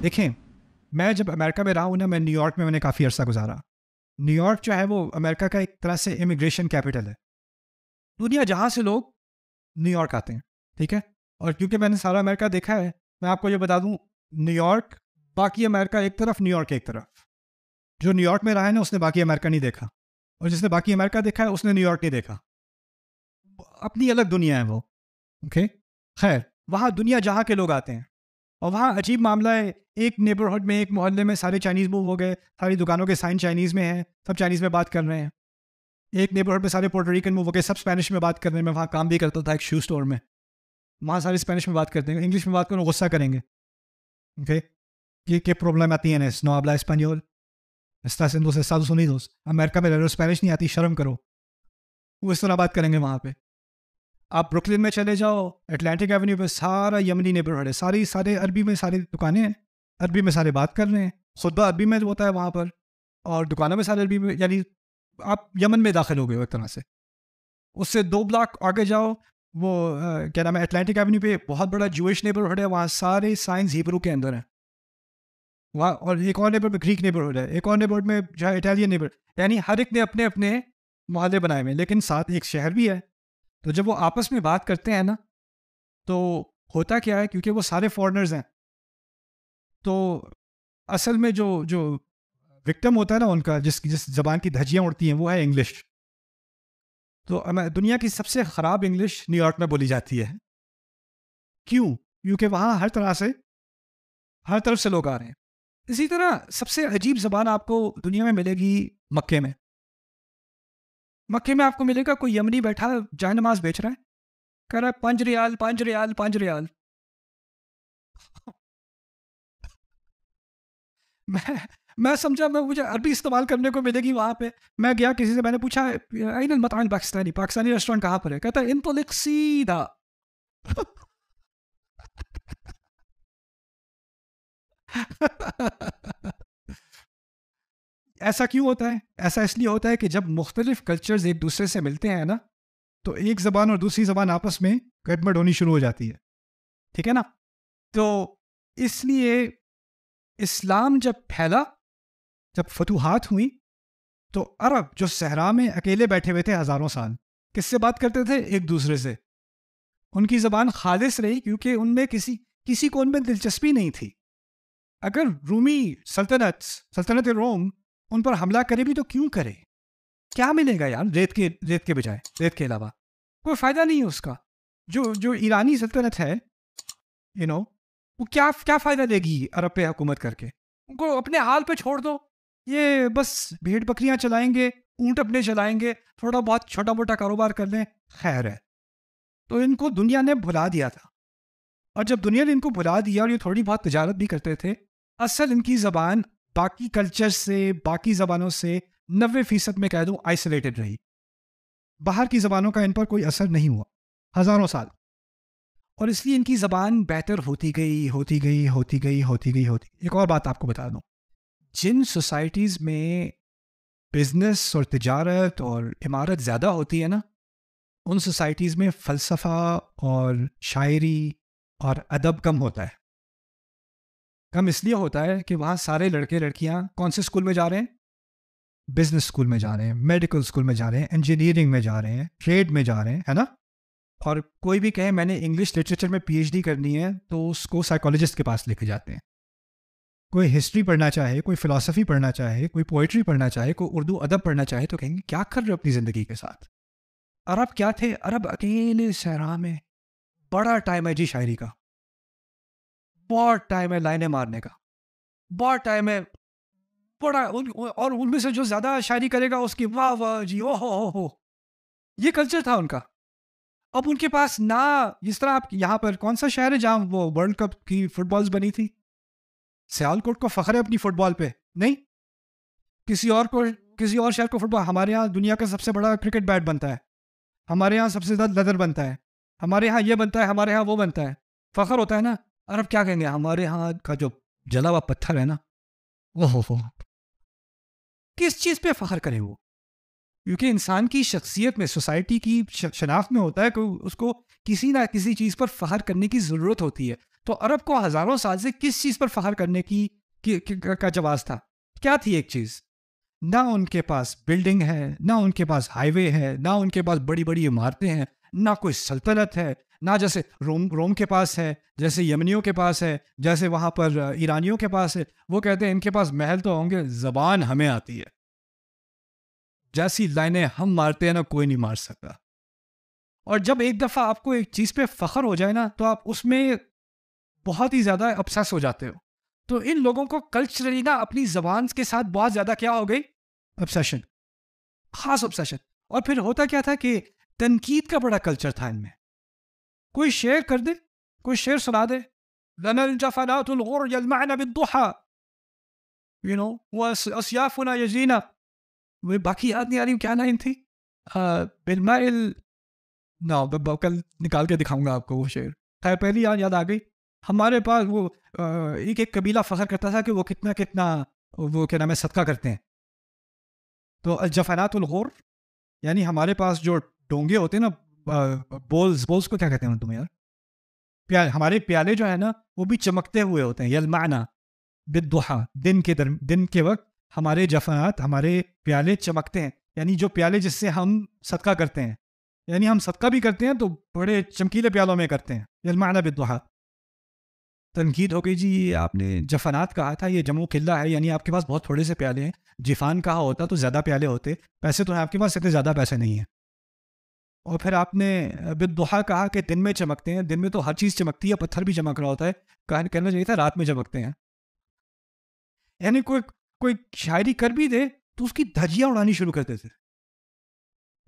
دیکھیں میں جب امریکہ میں رہا ہوں نا، میں نیو یارک میں نے کافی عرصہ گزارا. نیو یارک جو ہے وہ امریکہ کا ایک طرح سے امیگریشن کیپٹل ہے. دنیا جہاں سے لوگ نیو یارک آتے ہیں، ٹھیک ہے. اور کیونکہ میں نے سارا امریکہ دیکھا ہے، میں آپ کو یہ بتا دوں، نیو یارک باقی امریکہ ایک طرف، نیو یارک ایک طرف. جو نیو یارک میں رہا ہے نا، اس نے باقی امریکہ نہیں دیکھا، اور جس نے باقی امریکہ دیکھا ہے اس نے نیو یارک نہیں دیکھا. اپنی الگ دنیا ہے وہ. اوکے خیر، وہاں دنیا جہاں کے لوگ آتے ہیں، اور وہاں عجیب معاملہ ہے. ایک نیبرہڈ میں، ایک محلے میں سارے چائنیز موو ہو گئے، ساری دکانوں کے سائن چائنیز میں ہیں، سب چائنیز میں بات کر رہے ہیں. ایک نیبرہڈ میں سارے پورٹریکن موو ہو گئے، سب اسپینش میں بات کر رہے ہیں. میں وہاں کام بھی کرتا تھا ایک شو اسٹور میں، وہاں سارے اسپینش میں بات کرتے ہیں. انگلش میں بات کروں غصہ کریں گے. Okay ¿Qué problema tienes? No habla español. Estás en los Estados Unidos. امریکہ میں رہ رہے ہو، اسپینش نہیں آتی، شرم کرو. وہ اس طرح بات کریں گے وہاں پہ. آپ بروکلن میں چلے جاؤ، اٹلانٹک ایونیو پہ سارا یمنی نیبرہڈ ہے، سارے عربی میں ساری دکانیں ہیں، عربی میں سارے بات کر رہے ہیں، خطبہ عربی میں ہوتا ہے وہاں پر، اور دکانوں میں سارے عربی میں. یعنی آپ یمن میں داخل ہو گئے ہو ایک طرح سے. اس سے 2 بلاک آگے جاؤ، وہ کیا نام ہے، اٹلانٹک ایونیو پہ بہت بڑا جوئش نیبرہڈ ہے، وہاں سارے سائنس ہیبرو کے اندر ہیں وہاں. اور ایک اور نیبرہڈ میں گریک نیبرہڈ ہے، ایک اور نیبرہڈ میں جو ہے اٹالین نیبرہڈ. یعنی ہر ایک نے اپنے اپنے محلے بنائے ہوئے ہیں، لیکن ساتھ ایک شہر بھی ہے. تو جب وہ آپس میں بات کرتے ہیں نا، تو ہوتا کیا ہے، کیونکہ وہ سارے فورنرز ہیں، تو اصل میں جو وکٹم ہوتا ہے نا ان کا، جس زبان کی دھجیاں اڑتی ہیں، وہ ہے انگلش. تو دنیا کی سب سے خراب انگلش نیو یارک میں بولی جاتی ہے. کیوں؟ کیونکہ وہاں ہر طرف سے لوگ آ رہے ہیں. اسی طرح سب سے عجیب زبان آپ کو دنیا میں ملے گی مکے میں. مکے میں آپ کو ملے گا کوئی یمنی بیٹھا جائے نماز بیچ رہا ہے، کہہ رہا ہے 5 ریال 5 ریال 5 ریال. میں سمجھا، مجھے عربی استعمال کرنے کو ملے گی وہاں پہ. میں گیا کسی سے، میں نے پوچھا این المطعم پاکستانی ریسٹورینٹ کہاں پر ہے؟ کہتا ہے انطلق سیدھا. ایسا کیوں ہوتا ہے؟ ایسا اس لیے ہوتا ہے کہ جب مختلف کلچرز ایک دوسرے سے ملتے ہیں نا، تو ایک زبان اور دوسری زبان آپس میں گڑبڑ ہونی شروع ہو جاتی ہے. ٹھیک ہے نا؟ تو اس لیے اسلام جب پھیلا، جب فتوحات ہوئی، تو عرب جو صحرا میں اکیلے بیٹھے ہوئے تھے ہزاروں سال، کس سے بات کرتے تھے؟ ایک دوسرے سے. ان کی زبان خالص رہی، کیونکہ ان میں کسی کو ان میں دلچسپی نہیں تھی. اگر رومی سلطنت روم ان پر حملہ کرے بھی تو کیوں کرے؟ کیا ملے گا یار ریت کے بجائے، ریت کے علاوہ کوئی فائدہ نہیں ہے اس کا. جو ایرانی سلطنت ہے، وہ کیا فائدہ دے گی عرب پہ حکومت کر کے؟ ان کو اپنے حال پہ چھوڑ دو. یہ بس بھیڑ بکریاں چلائیں گے، اونٹ اپنے چلائیں گے، تھوڑا بہت چھوٹا موٹا کاروبار کر لیں، خیر ہے. تو ان کو دنیا نے بھلا دیا تھا. اور جب دنیا نے ان کو بھلا دیا اور یہ تھوڑی بہت تجارت بھی کرتے تھے، اصل ان کی زبان باقی کلچر سے، باقی زبانوں سے 90% میں کہہ دوں آئسولیٹڈ رہی. باہر کی زبانوں کا ان پر کوئی اثر نہیں ہوا ہزاروں سال. اور اس لیے ان کی زبان بہتر ہوتی گئی. ایک اور بات آپ کو بتا دوں، جن سوسائٹیز میں بزنس اور تجارت اور عمارت زیادہ ہوتی ہے نا، ان سوسائٹیز میں فلسفہ اور شاعری اور ادب کم ہوتا ہے. کم اس لیے ہوتا ہے کہ وہاں سارے لڑکے لڑکیاں کون سے اسکول میں جا رہے ہیں؟ بزنس اسکول میں جا رہے ہیں، میڈیکل اسکول میں جا رہے ہیں، انجینئرنگ میں جا رہے ہیں، ٹریڈ میں جا رہے ہیں، ہے نا. اور کوئی بھی کہے میں نے انگلش لٹریچر میں PhD کرنی ہے، تو اس کو سائیکالوجسٹ کے پاس لے کے جاتے ہیں. کوئی ہسٹری پڑھنا چاہے، کوئی فلسفی پڑھنا چاہے، کوئی پوئٹری پڑھنا چاہے، کوئی اردو ادب پڑھنا چاہے، تو کہیں گے کیا کر رہے ہو اپنی زندگی کے ساتھ؟ عرب کیا تھے؟ عرب اکیلے صحرا میں، بڑا ٹائم ہے جی شاعری کا، بہت ٹائم ہے لائنیں مارنے کا، بہت ٹائم ہے بڑا. اور ان میں سے جو زیادہ شاعری کرے گا اس کی واہ واہ جی، او ہو. یہ کلچر تھا ان کا. اب ان کے پاس نہ، جس طرح آپ یہاں پر کون سا شہر ہے جہاں وہ ورلڈ کپ کی فٹ بالز بنی تھی؟ سیالکوٹ کو فخر ہے اپنی فٹ بال پہ؟ نہیں. کسی اور شہر کو فٹ بال. ہمارے یہاں دنیا کا سب سے بڑا کرکٹ بیٹ بنتا ہے، ہمارے یہاں سب سے زیادہ لیدر بنتا ہے، ہمارے یہاں یہ بنتا ہے، ہمارے یہاں وہ بنتا ہے. فخر ہوتا ہے نا. عرب کیا کہیں گے؟ ہمارے یہاں کا جو جلا ہوا پتھر ہے نا، وہ کس چیز پہ فخر کرے وہ؟ کیونکہ انسان کی شخصیت میں، سوسائٹی کی شناخت میں ہوتا ہے کہ اس کو کسی نہ کسی چیز پر فخر کرنے کی ضرورت ہوتی ہے. تو عرب کو ہزاروں سال سے کس چیز پر فخر کرنے کا جواز تھا؟ کیا تھی ایک چیز؟ نہ ان کے پاس بلڈنگ ہے، نہ ان کے پاس ہائی وے ہے، نہ ان کے پاس بڑی بڑی عمارتیں ہیں، نہ کوئی سلطنت ہے، نہ جیسے روم کے پاس ہے، جیسے یمنیوں کے پاس ہے، جیسے وہاں پر ایرانیوں کے پاس ہے. وہ کہتے ہیں ان کے پاس محل تو ہوں گے، زبان ہمیں آتی ہے، جیسی لائنیں ہم مارتے ہیں نا کوئی نہیں مار سکتا. اور جب ایک دفعہ آپ کو ایک چیز پہ فخر ہو جائے نا تو آپ اس میں بہت ہی زیادہ obsess ہو جاتے ہو. تو ان لوگوں کو کلچرلی نا اپنی زبان کے ساتھ بہت زیادہ کیا ہو گئی؟ obsession، خاص obsession. اور پھر ہوتا کیا تھا کہ تنقید کا بڑا کلچر تھا ان میں. کوئی شعر کر دے، کوئی شعر سنا دے، لنا الجفنات الغر يلمعن بالضحى واسيافنا يجينا، باقی یاد نہیں آ رہی کیا لائن تھی. بالمائل کل نکال کے دکھاؤں گا آپ کو وہ شعر. خیر پہلی یاد آ گئی. ہمارے پاس وہ ایک قبیلہ فخر کرتا تھا کہ وہ کتنا وہ کیا نام ہے صدقہ کرتے ہیں. تو الجفنات الغر یعنی ہمارے پاس جو ڈونگے ہوتے ہیں نا، بولز کو کیا کہتے ہیں تمہیں یار؟ ہمارے پیالے جو ہے نا وہ بھی چمکتے ہوئے ہوتے ہیں. یلمعنا بالضحى، دن کے وقت ہمارے جفنات، ہمارے پیالے چمکتے ہیں. یعنی جو پیالے جس سے ہم صدقہ کرتے ہیں، یعنی ہم صدقہ بھی کرتے ہیں تو بڑے چمکیلے پیالوں میں کرتے ہیں. یلمعنا بالضحى. تنقید ہو گئی جی آپ نے جفنات کہا تھا، یہ جمع قلہ ہے، یعنی آپ کے پاس بہت تھوڑے سے پیالے ہیں. جفان کہا ہوتا تو زیادہ پیالے ہوتے. پیسے تو ہیں آپ کے پاس، اتنے زیادہ پیسے نہیں ہیں. اور پھر آپ نے بالضحى کہا کہ دن میں چمکتے ہیں. دن میں تو ہر چیز چمکتی ہے، پتھر بھی چمک رہا ہوتا ہے. کہنا چاہیے تھا رات میں چمکتے ہیں. یعنی کوئی شاعری کر بھی دے تو اس کی دھجیاں اڑانی شروع کرتے تھے.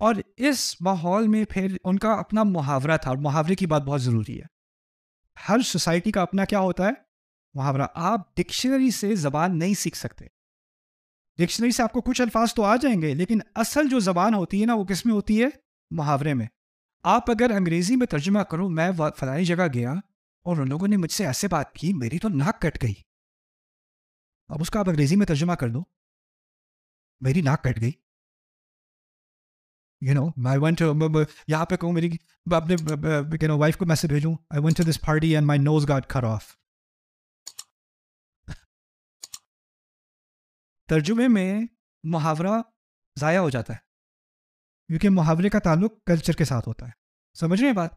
اور اس ماحول میں پھر ان کا اپنا محاورہ تھا. اور محاورے کی بات بہت ضروری ہے. ہر سوسائٹی کا اپنا کیا ہوتا ہے؟ محاورہ. آپ ڈکشنری سے زبان نہیں سیکھ سکتے. ڈکشنری سے آپ کو کچھ الفاظ تو آ جائیں گے، لیکن اصل جو زبان ہوتی ہے نا وہ کس میں ہوتی ہے؟ محاورے میں. آپ اگر انگریزی میں ترجمہ کرو، میں فلانی جگہ گیا اور ان لوگوں نے مجھ سے ایسے بات کی، میری تو ناک کٹ گئی. اب اس کا آپ انگریزی میں ترجمہ کر دو، میری ناک کٹ گئی. I went to یہاں پہ کہوں میری اپنے وائف کو میسج بھیجوں، I went to this party and my nose got cut off. ترجمے میں محاورہ ضائع ہو جاتا ہے، کیونکہ محاورے کا تعلق کلچر کے ساتھ ہوتا ہے. سمجھ رہے ہیں بات؟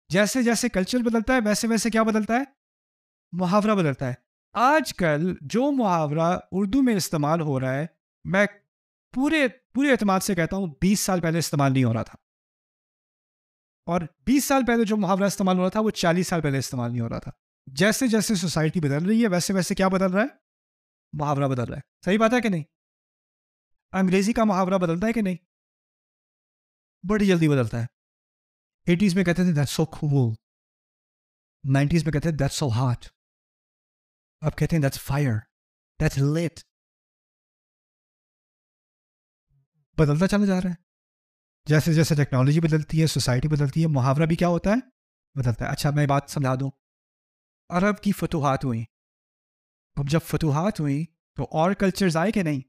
جیسے جیسے کلچر بدلتا ہے ویسے ویسے کیا بدلتا ہے؟ محاورہ بدلتا ہے. آج کل جو محاورہ اردو میں استعمال ہو رہا ہے، میں پورے اعتماد سے کہتا ہوں 20 سال پہلے استعمال نہیں ہو رہا تھا. اور 20 سال پہلے جو محاورہ استعمال ہو رہا تھا وہ 40 سال پہلے استعمال نہیں ہو رہا تھا. جیسے جیسے سوسائٹی بدل رہی ہے ویسے ویسے کیا بدل رہا ہے؟ محاورہ بدل رہا ہے. صحیح بات ہے کہ نہیں؟ انگریزی کا محاورہ بدلتا ہے کہ نہیں؟ بڑی جلدی بدلتا ہے. 80s میں کہتے تھے that's so cool. 90s میں کہتے تھے that's so hot. اب کہتے ہیں that's fire, that's lit. بدلتا چلا جا رہا ہے. جیسے جیسے ٹیکنالوجی بدلتی ہے، سوسائٹی بدلتی ہے، محاورہ بھی کیا ہوتا ہے؟ بدلتا ہے. اچھا میں بات سمجھا دوں. عرب کی فتوحات ہوئیں. اب جب فتوحات ہوئیں تو اور کلچرز آئے کہ نہیں؟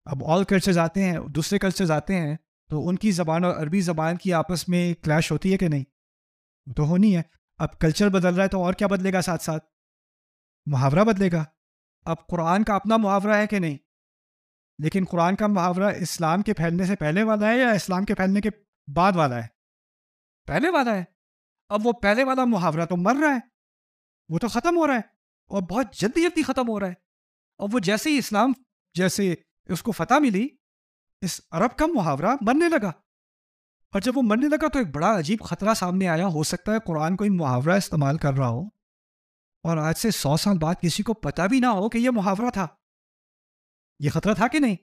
اب اور کلچرز آتے ہیں، دوسرے کلچرز آتے ہیں، تو ان کی زبان اور عربی زبان کی آپس میں کلیش ہوتی ہے کہ نہیں؟ تو ہونی ہے. اب کلچر بدل رہا ہے تو اور کیا بدلے گا ساتھ ساتھ؟ محاورہ بدلے گا. اب قرآن کا اپنا محاورہ ہے کہ نہیں؟ لیکن قرآن کا محاورہ اسلام کے پھیلنے سے پہلے والا ہے یا اسلام کے پھیلنے کے بعد والا ہے؟ پہلے والا ہے. اب وہ پہلے والا محاورہ تو مر رہا ہے، وہ تو ختم ہو رہا ہے، اور بہت جلدی ختم ہو رہا ہے. اور وہ جیسے ہی اسلام جیسے اس کو فتح ملی، اس عرب کا محاورہ مرنے لگا. اور جب وہ مرنے لگا تو ایک بڑا عجیب خطرہ سامنے آیا. ہو سکتا ہے قرآن کوئی محاورہ استعمال کر رہا ہو اور آج سے 100 سال بعد کسی کو پتہ بھی نہ ہو کہ یہ محاورہ تھا. یہ خطرہ تھا کہ نہیں؟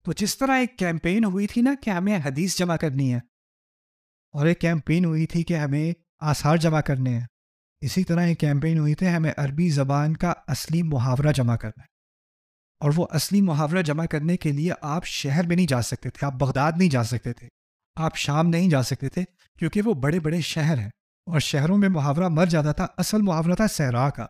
تو جس طرح ایک کیمپین ہوئی تھی نا کہ ہمیں حدیث جمع کرنی ہے، اور ایک کیمپین ہوئی تھی کہ ہمیں آثار جمع کرنے ہیں، اسی طرح ایک کیمپین ہوئی تھی ہمیں عربی زبان کا اصلی محاورہ جمع کرنا ہے. اور وہ اصلی محاورہ جمع کرنے کے لیے آپ شہر میں نہیں جا سکتے تھے، آپ بغداد نہیں جا سکتے تھے، آپ شام نہیں جا سکتے تھے، کیونکہ وہ بڑے بڑے شہر ہیں اور شہروں میں محاورہ مر جاتا تھا. اصل محاورہ تھا صحرا کا.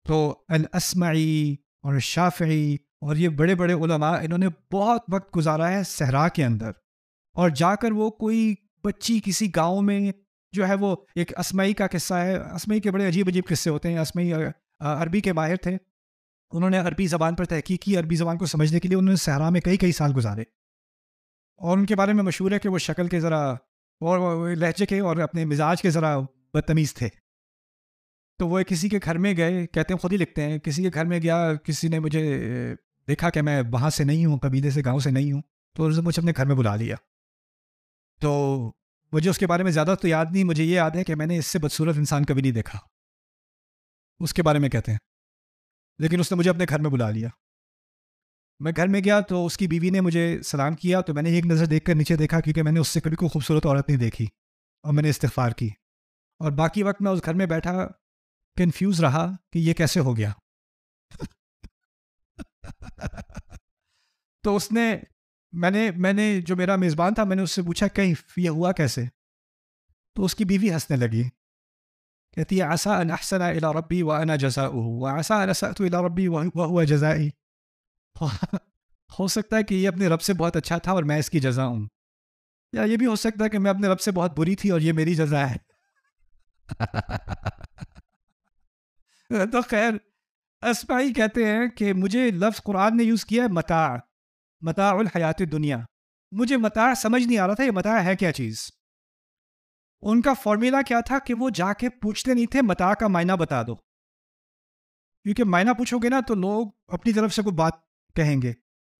تو الاسمعی اور شافعی اور یہ بڑے بڑے علماء، انہوں نے بہت وقت گزارا ہے صحرا کے اندر. اور جا کر وہ کوئی بچی کسی گاؤں میں جو ہے وہ ایک اسمعی کا قصہ ہے. اسمعی کے بڑے عجیب عجیب قصے ہوتے ہیں. اسمعی عربی کے ماہر تھے. انہوں نے عربی زبان پر تحقیق کی. عربی زبان کو سمجھنے کے لیے انہوں نے صحرا میں کئی سال گزارے, اور ان کے بارے میں مشہور ہے کہ وہ شکل کے ذرا اور لہجے کے اور اپنے مزاج کے ذرا بدتمیز تھے. تو وہ کسی کے گھر میں گئے, کہتے ہیں خود ہی لکھتے ہیں, کسی کے گھر میں گیا, کسی نے مجھے دیکھا کہ میں وہاں سے نہیں ہوں, قبیلے سے, گاؤں سے نہیں ہوں, تو انہوں نے مجھے اپنے گھر میں بلا لیا. تو مجھے اس کے بارے میں زیادہ تو یاد نہیں, مجھے یہ یاد ہے کہ میں نے اس سے بدصورت انسان کبھی نہیں دیکھا, اس کے بارے میں کہتے ہیں. لیکن اس نے مجھے اپنے گھر میں بلا لیا. میں گھر میں گیا تو اس کی بیوی نے مجھے سلام کیا, تو میں نے ایک نظر دیکھ کر نیچے دیکھا, کیونکہ میں نے اس سے کبھی کوئی خوبصورت عورت نہیں دیکھی, اور میں نے استغفار کی. اور باقی وقت میں اس گھر میں بیٹھا کنفیوز رہا کہ یہ کیسے ہو گیا. تو اس نے میں نے جو میرا میزبان تھا, میں نے اس سے پوچھا کیف, یہ ہوا کیسے؟ تو اس کی بیوی ہنسنے لگی, کہتی ہے عسى ان احسن الى ربی وانا جزاؤه وعسى ان اسأت الى ربی وهو جزائی. ہو سکتا ہے کہ یہ اپنے رب سے بہت اچھا تھا اور میں اس کی جزا ہوں, یا یہ بھی ہو سکتا ہے کہ میں اپنے رب سے بہت بری تھی اور یہ میری جزا ہے. تو خیر, اسمعی کہتے ہیں کہ مجھے لفظ قرآن نے یوز کیا ہے متاع الحیات دنیا. مجھے متاع سمجھ نہیں آ رہا تھا یہ متاع ہے کیا چیز. ان کا فارمولا کیا تھا کہ وہ جا کے پوچھتے نہیں تھے متاع کا معنی بتا دو, کیونکہ معنی پوچھو گے نا تو لوگ اپنی طرف سے کوئی بات کہیں گے.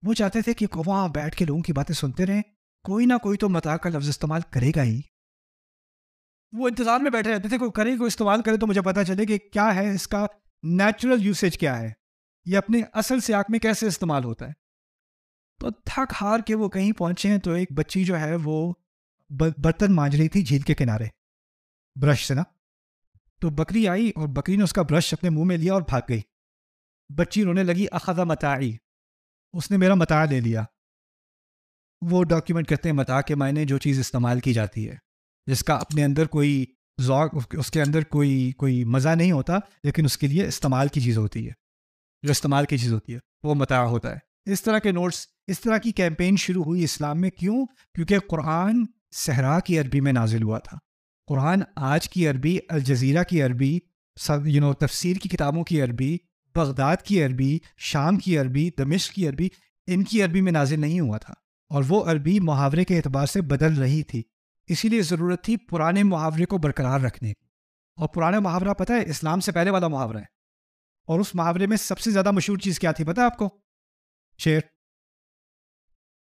وہ چاہتے تھے کہ وہاں بیٹھ کے لوگوں کی باتیں سنتے رہیں, کوئی نہ کوئی تو متاع کا لفظ استعمال کرے گا ہی. وہ انتظار میں بیٹھے رہتے تھے, کوئی کرے, کوئی استعمال کرے تو مجھے پتہ چلے کہ کیا ہے اس کا نیچرل یوسیج کیا ہے, یہ اپنے اصل سیاق میں کیسے استعمال ہوتا ہے. تو تھک ہار کے وہ کہیں پہنچے ہیں, تو ایک بچی جو ہے وہ برتن مانج رہی تھی جھیل کے کنارے برش سے نا. تو بکری آئی اور بکری نے اس کا برش اپنے منہ میں لیا اور بھاگ گئی. بچی رونے لگی, اخذ متاعی, اس نے میرا متاع لے لیا. وہ ڈاکیومنٹ کرتے ہیں متاع کے معنی جو چیز استعمال کی جاتی ہے, جس کا اپنے اندر کوئی ذوق, اس کے اندر کوئی مزہ نہیں ہوتا, لیکن اس کے لیے استعمال کی چیز ہوتی ہے, جو استعمال کی چیز ہوتی ہے وہ متاع ہوتا ہے. اس طرح کے نوٹس, اس طرح کی کیمپین شروع ہوئی اسلام میں. کیوں؟ کیونکہ قرآن صحرا کی عربی میں نازل ہوا تھا. قرآن آج کی عربی, الجزیرہ کی عربی, تفسیر کی کتابوں کی عربی, بغداد کی عربی, شام کی عربی, دمشق کی عربی, ان کی عربی میں نازل نہیں ہوا تھا. اور وہ عربی محاورے کے اعتبار سے بدل رہی تھی, اسی لیے ضرورت تھی پرانے محاورے کو برقرار رکھنے کی. اور پرانا محاورہ پتہ ہے اسلام سے پہلے والا محاورہ ہے, اور اس محاورے میں سب سے زیادہ مشہور چیز کیا تھی پتہ ہے آپ کو؟ شعر.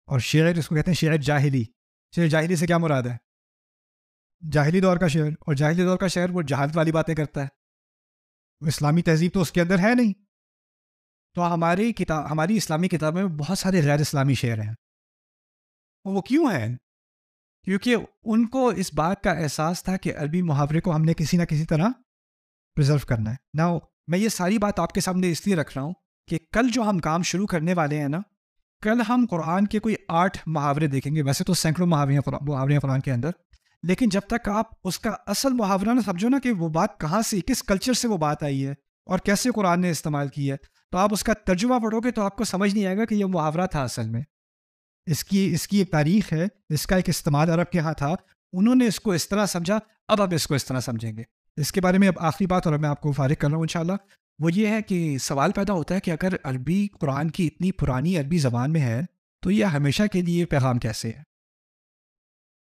اور شعر اس کو کہتے ہیں شعر جاہلی. شعر جاہلی سے کیا مراد ہے؟ جاہلی دور کا شعر. اور جاہلی دور کا شعر وہ جہالت والی باتیں کرتا ہے, وہ اسلامی تہذیب تو اس کے اندر ہے نہیں. تو ہماری اسلامی کتابیں میں بہت سارے غیر اسلامی شعر ہیں. وہ کیوں ہیں؟ کیونکہ ان کو اس بات کا احساس تھا کہ عربی محاورے کو ہم نے کسی نہ کسی طرح پرزرو کرنا ہے. ناؤ میں یہ ساری بات آپ کے سامنے اس لیے رکھ رہا ہوں کہ کل جو ہم کام شروع کرنے والے ہیں نا, کل ہم قرآن کے کوئی 8 محاورے دیکھیں گے. ویسے تو سینکڑوں محاورے ہیں قرآن کے اندر, لیکن جب تک آپ اس کا اصل محاورہ نہ سمجھو نا کہ وہ بات کہاں سے, کس کلچر سے وہ بات آئی ہے اور کیسے قرآن نے استعمال کی ہے, تو آپ اس کا ترجمہ پڑھو گے تو آپ کو سمجھ نہیں آئے گا کہ یہ محاورہ تھا اصل میں. اس کی ایک تاریخ ہے, اس کا ایک استعمال عرب کے ہاں تھا, انہوں نے اس کو اس طرح سمجھا, اب آپ اس کو اس طرح سمجھیں گے. اس کے بارے میں اب آخری بات, اور میں آپ کو فارغ کر رہا ہوں انشاءاللہ, وہ یہ ہے کہ سوال پیدا ہوتا ہے کہ اگر عربی قرآن کی اتنی پرانی عربی زبان میں ہے تو یہ ہمیشہ کے لیے پیغام کیسے ہے؟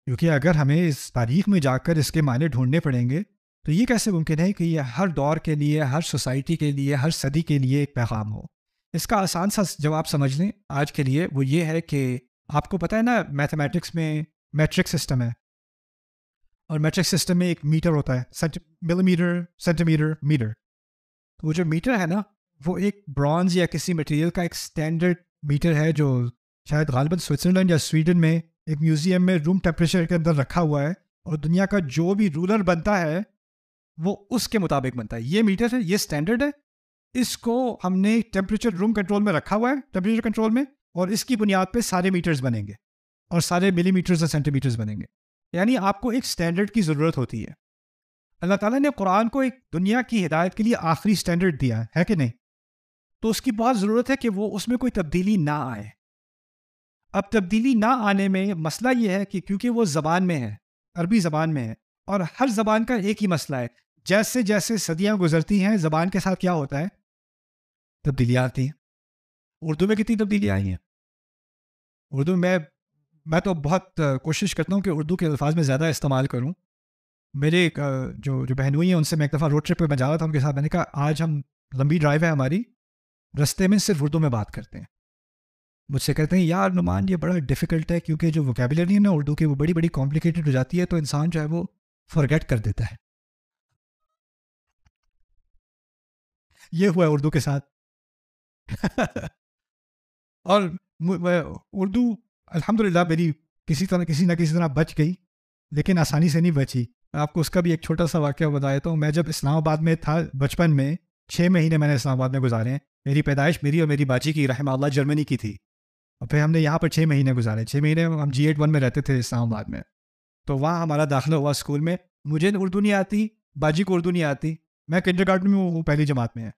کیونکہ اگر ہمیں اس تاریخ میں جا کر اس کے معنی ڈھونڈنے پڑیں گے تو یہ کیسے ممکن ہے کہ یہ ہر دور کے لیے, ہر سوسائٹی کے لیے, ہر صدی کے لیے ایک پیغام ہو. اس کا آسان سا جواب سمجھ لیں آج کے لیے, وہ یہ ہے کہ آپ کو پتہ ہے نا میتھمیٹکس میں میٹرک سسٹم ہے, اور میٹرک سسٹم میں ایک میٹر ہوتا ہے, ملی میٹر, سینٹی میٹر, میٹر. وہ جو میٹر ہے نا وہ ایک برانز یا کسی مٹیریل کا ایک سٹینڈرڈ میٹر ہے جو شاید غالباً سوئٹزرلینڈ یا سویڈن میں ایک میوزیم میں روم ٹیمپریچر کے اندر رکھا ہوا ہے, اور دنیا کا جو بھی رولر بنتا ہے وہ اس کے مطابق بنتا ہے. یہ میٹر ہے, یہ سٹینڈرڈ ہے, اس کو ہم نے ٹیمپریچر روم کنٹرول میں رکھا ہوا ہے, ٹیمپریچر کنٹرول میں, اور اس کی بنیاد پہ سارے میٹرز بنیں گے اور سارے ملی میٹرز اور سینٹی میٹرز بنیں گے. یعنی آپ کو ایک سٹینڈرڈ کی ضرورت ہوتی ہے. اللہ تعالیٰ نے قرآن کو ایک دنیا کی ہدایت کے لیے آخری سٹینڈرڈ دیا ہے کہ نہیں؟ تو اس کی بہت ضرورت ہے کہ وہ اس میں کوئی تبدیلی نہ آئے. اب تبدیلی نہ آنے میں مسئلہ یہ ہے کہ کیونکہ وہ زبان میں ہے, عربی زبان میں ہے, اور ہر زبان کا ایک ہی مسئلہ ہے، جیسے جیسے صدیاں گزرتی ہیں زبان کے ساتھ کیا ہوتا ہے؟ تبدیلیاں آتی ہیں. اردو میں کتنی تبدیلیاں آئی ہیں. اردو میں تو بہت کوشش کرتا ہوں کہ اردو کے الفاظ میں زیادہ استعمال کروں. میرے جو بہنوئی ہیں ان سے میں ایک دفعہ روڈ ٹرپ پہ میں جا رہا تھا ان کے ساتھ، میں نے کہا آج ہم لمبی ڈرائیو ہے ہماری، رستے میں صرف اردو میں بات کرتے ہیں. مجھ سے کہتے ہیں یار نعمان یہ بڑا ڈیفیکلٹ ہے کیونکہ جو ووکیبلری ہے نا اردو کی وہ بڑی بڑی کمپلیکیٹڈ ہو جاتی ہے، تو انسان جو ہے وہ فرگیٹ کر دیتا ہے. یہ ہوا ہے اردو کے ساتھ. اور اردو الحمدللہ میری کسی نہ کسی طرح بچ گئی، لیکن آسانی سے نہیں بچی. میں آپ کو اس کا بھی ایک چھوٹا سا واقعہ بتایا تو میں جب اسلام آباد میں تھا بچپن میں 6 مہینے میں نے اسلام آباد میں گزارے ہیں. میری پیدائش میری اور میری باجی کی رحمہ اللہ جرمنی کی تھی، اور پھر ہم نے یہاں پر 6 مہینے گزارے. 6 مہینے ہم G81 میں رہتے تھے اسلام آباد میں. تو وہاں ہمارا داخلہ ہوا اسکول میں. مجھے اردو نہیں آتی، باجی کو اردو نہیں آتی. میں کنڈر گارڈن میں وہ پہلی جماعت میں ہے،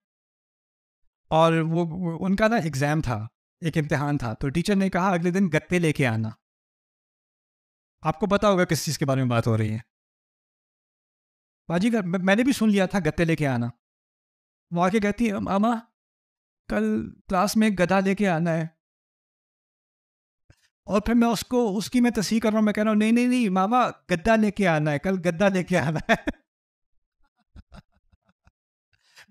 اور وہ ان کا نا ایگزام تھا، ایک امتحان تھا. تو ٹیچر نے کہا اگلے دن گتے لے کے آنا. آپ کو پتا ہوگا کس چیز کے بارے میں بات ہو رہی ہے. باجی کا میں نے بھی سن لیا تھا گتے لے کے آنا. وہ آ کے کہتی ہے ماما کل کلاس میں گدھا لے کے آنا ہے. اور پھر میں اس کی میں تصحیح کر رہا ہوں، میں کہہ رہا ہوں نہیں ماما گدا لے کے آنا ہے، کل گدا لے کے آنا ہے.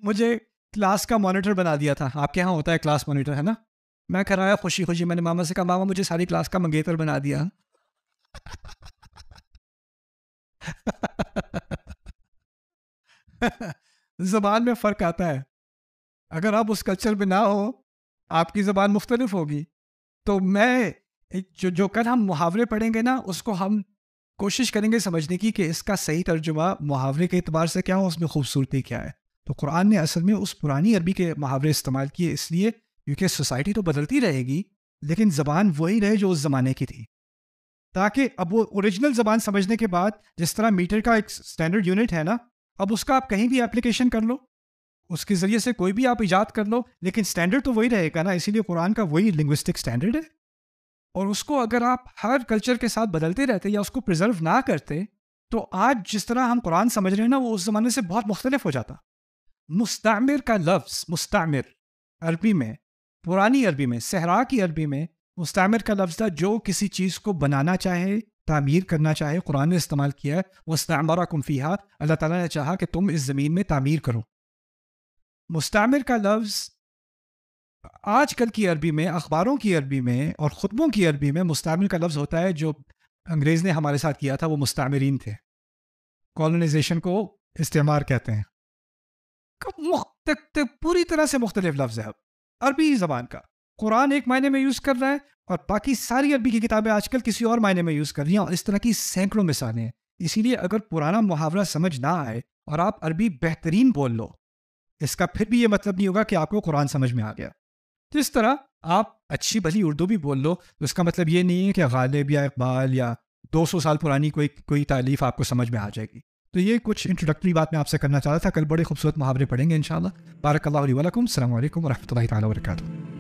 مجھے کلاس کا مانیٹر بنا دیا تھا. آپ کے یہاں ہوتا ہے کلاس مانیٹر، ہے نا؟ میں کرایا خوشی خوشی. میں نے ماما سے کہا ماما مجھے ساری کلاس کا منگیتر بنا دیا. زبان میں فرق آتا ہے. اگر آپ اس کلچر میں نہ ہو، آپ کی زبان مختلف ہوگی. تو میں جو کل ہم محاورے پڑھیں گے نا، اس کو ہم کوشش کریں گے سمجھنے کی کہ اس کا صحیح ترجمہ محاورے کے اعتبار سے کیا ہو، اس میں خوبصورتی کیا ہے. تو قرآن نے اصل میں اس پرانی عربی کے محاورے استعمال کیے اس لیے کیونکہ سوسائٹی تو بدلتی رہے گی لیکن زبان وہی رہے جو اس زمانے کی تھی، تاکہ اب وہ اوریجنل زبان سمجھنے کے بعد جس طرح میٹر کا ایک سٹینڈرڈ یونٹ ہے نا، اب اس کا آپ کہیں بھی اپلیکیشن کر لو، اس کے ذریعے سے کوئی بھی آپ ایجاد کر لو، لیکن سٹینڈرڈ تو وہی رہے گا نا. اسی لیے قرآن کا وہی لنگوسٹک سٹینڈرڈ ہے. اور اس کو اگر آپ ہر کلچر کے ساتھ بدلتے رہتے یا اس کو پریزرو نہ کرتے تو آج جس طرح ہم قرآن سمجھ رہے ہیں نا وہ اس زمانے سے بہت مختلف ہو جاتا. مستعمر کا لفظ، مستعمر عربی میں، پرانی عربی میں، صحرا کی عربی میں مستعمر کا لفظ تھا جو کسی چیز کو بنانا چاہے، تعمیر کرنا چاہے. قرآن نے استعمال کیا ہے واستعمرکم فیہا، اللہ تعالیٰ نے چاہا کہ تم اس زمین میں تعمیر کرو. مستعمر کا لفظ آج کل کی عربی میں، اخباروں کی عربی میں اور خطبوں کی عربی میں مستعمر کا لفظ ہوتا ہے. جو انگریز نے ہمارے ساتھ کیا تھا وہ مستعمرین تھے. کالونائزیشن کو استعمار کہتے ہیں. پوری طرح سے مختلف لفظ ہے اب عربی زبان کا. قرآن ایک معنی میں یوز کر رہا ہے اور باقی ساری عربی کی کتابیں آج کل کسی اور معنی میں یوز کر رہی ہیں، اور اس طرح کی سینکڑوں مثالیں ہیں. اسی لیے اگر پرانا محاورہ سمجھ نہ آئے اور آپ عربی بہترین بول لو، اس کا پھر بھی یہ مطلب نہیں ہوگا کہ آپ کو قرآن سمجھ میں آ گیا. جس طرح آپ اچھی بھلی اردو بھی بول لو تو اس کا مطلب یہ نہیں ہے کہ غالب یا اقبال یا 200 سال پرانی کوئی تالیف آپ کو سمجھ میں آ جائے گی. تو یہ کچھ انٹروڈکٹری بات میں آپ سے کرنا چاہتا تھا. کل بڑے خوبصورت محاورے پڑھیں گے انشاءاللہ. بارک اللہ علی ولکم. السلام علیکم ورحمۃ اللہ تعالیٰ وبرکاتہ.